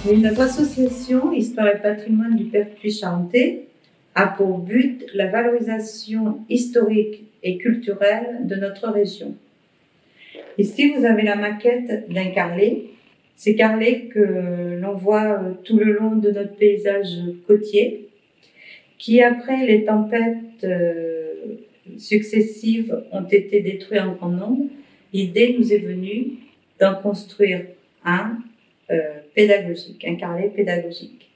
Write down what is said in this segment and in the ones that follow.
Et notre association Histoire et patrimoine du Pertuis charentais a pour but la valorisation historique et culturelle de notre région. Ici, vous avez la maquette d'un carrelet. Ces carrelets que l'on voit tout le long de notre paysage côtier, qui après les tempêtes successives ont été détruits en grand nombre. L'idée nous est venue d'en construire un pédagogique, un carrelet pédagogique.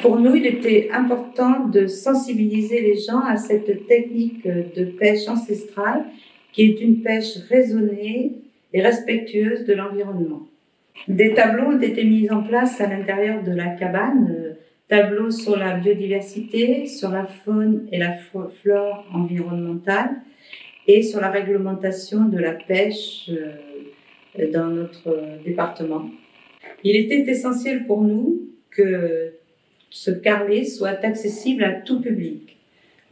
Pour nous, il était important de sensibiliser les gens à cette technique de pêche ancestrale qui est une pêche raisonnée et respectueuse de l'environnement. Des tableaux ont été mis en place à l'intérieur de la cabane, tableaux sur la biodiversité, sur la faune et la flore environnementale et sur la réglementation de la pêche dans notre département. Il était essentiel pour nous que ce carrelet soit accessible à tout public,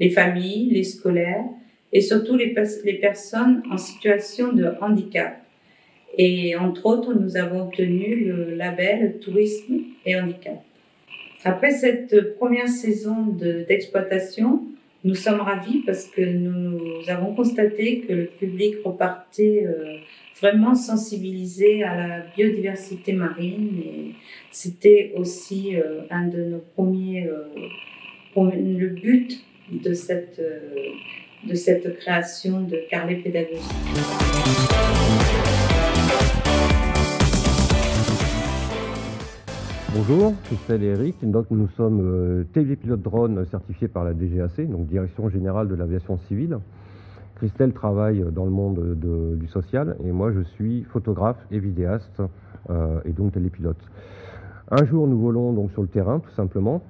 les familles, les scolaires et surtout les personnes en situation de handicap. Et entre autres, nous avons obtenu le label Tourisme et Handicap. Après cette première saison d'exploitation, nous sommes ravis parce que nous avons constaté que le public repartait vraiment sensibilisé à la biodiversité marine. Et c'était aussi un de nos premiers, le but de cette création de carrelet pédagogique. Bonjour, Christelle et Eric. Donc, nous sommes télépilotes drone certifiés par la DGAC, donc Direction Générale de l'Aviation Civile. Christelle travaille dans le monde du social et moi je suis photographe et vidéaste et donc télépilote. Un jour nous volons donc sur le terrain tout simplement,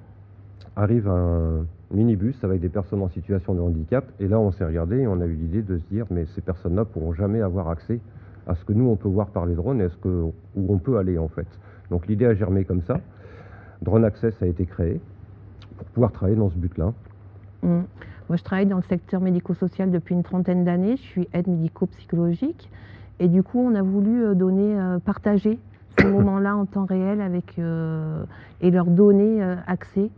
arrive un minibus avec des personnes en situation de handicap et là on s'est regardé et on a eu l'idée de se dire mais ces personnes-là pourront jamais avoir accès à ce que nous on peut voir par les drones et où on peut aller en fait. Donc l'idée a germé comme ça. Drone Access a été créé pour pouvoir travailler dans ce but-là. Moi, je travaille dans le secteur médico-social depuis une trentaine d'années. Je suis aide médico-psychologique. Et du coup, on a voulu partager ce moment-là en temps réel et leur donner accès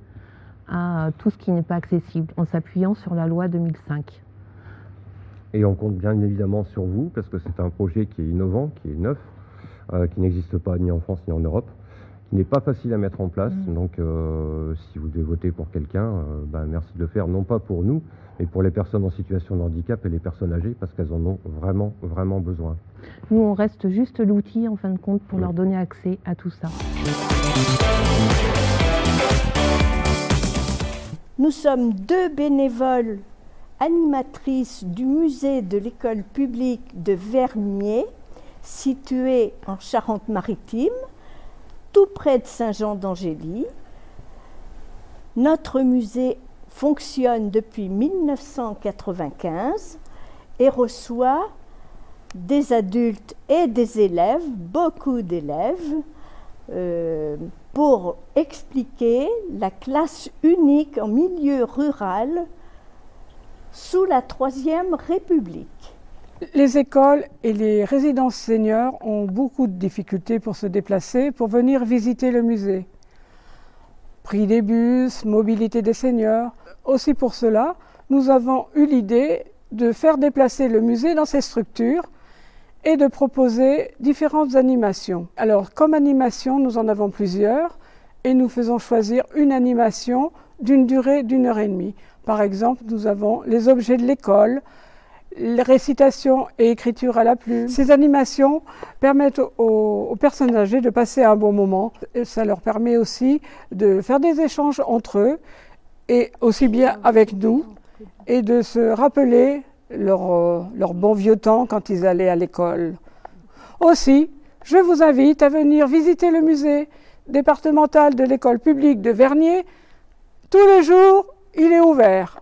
à tout ce qui n'est pas accessible, en s'appuyant sur la loi 2005. Et on compte bien évidemment sur vous, parce que c'est un projet qui est innovant, qui est neuf, qui n'existe pas ni en France ni en Europe, qui n'est pas facile à mettre en place. Donc si vous devez voter pour quelqu'un, merci de le faire, non pas pour nous, mais pour les personnes en situation de handicap et les personnes âgées, parce qu'elles en ont vraiment, vraiment besoin. Nous, on reste juste l'outil, en fin de compte, pour leur donner accès à tout ça. Nous sommes deux bénévoles animatrices du musée de l'école publique de Vernier, situé en Charente-Maritime, tout près de Saint-Jean-d'Angély. Notre musée fonctionne depuis 1995 et reçoit des adultes et des élèves, beaucoup d'élèves, pour expliquer la classe unique en milieu rural sous la Troisième République. Les écoles et les résidences seniors ont beaucoup de difficultés pour se déplacer, pour venir visiter le musée. Prix des bus, mobilité des seniors. Aussi pour cela, nous avons eu l'idée de faire déplacer le musée dans ses structures et de proposer différentes animations. Alors, comme animation, nous en avons plusieurs et nous faisons choisir une animation d'une durée d'1 heure et demie. Par exemple, nous avons les objets de l'école, les récitations et écriture à la plume. Ces animations permettent aux personnes âgées de passer un bon moment. Ça leur permet aussi de faire des échanges entre eux, et aussi bien avec nous, et de se rappeler leur bon vieux temps quand ils allaient à l'école. Aussi, je vous invite à venir visiter le musée départemental de l'école publique de Vernier. Tous les jours, il est ouvert.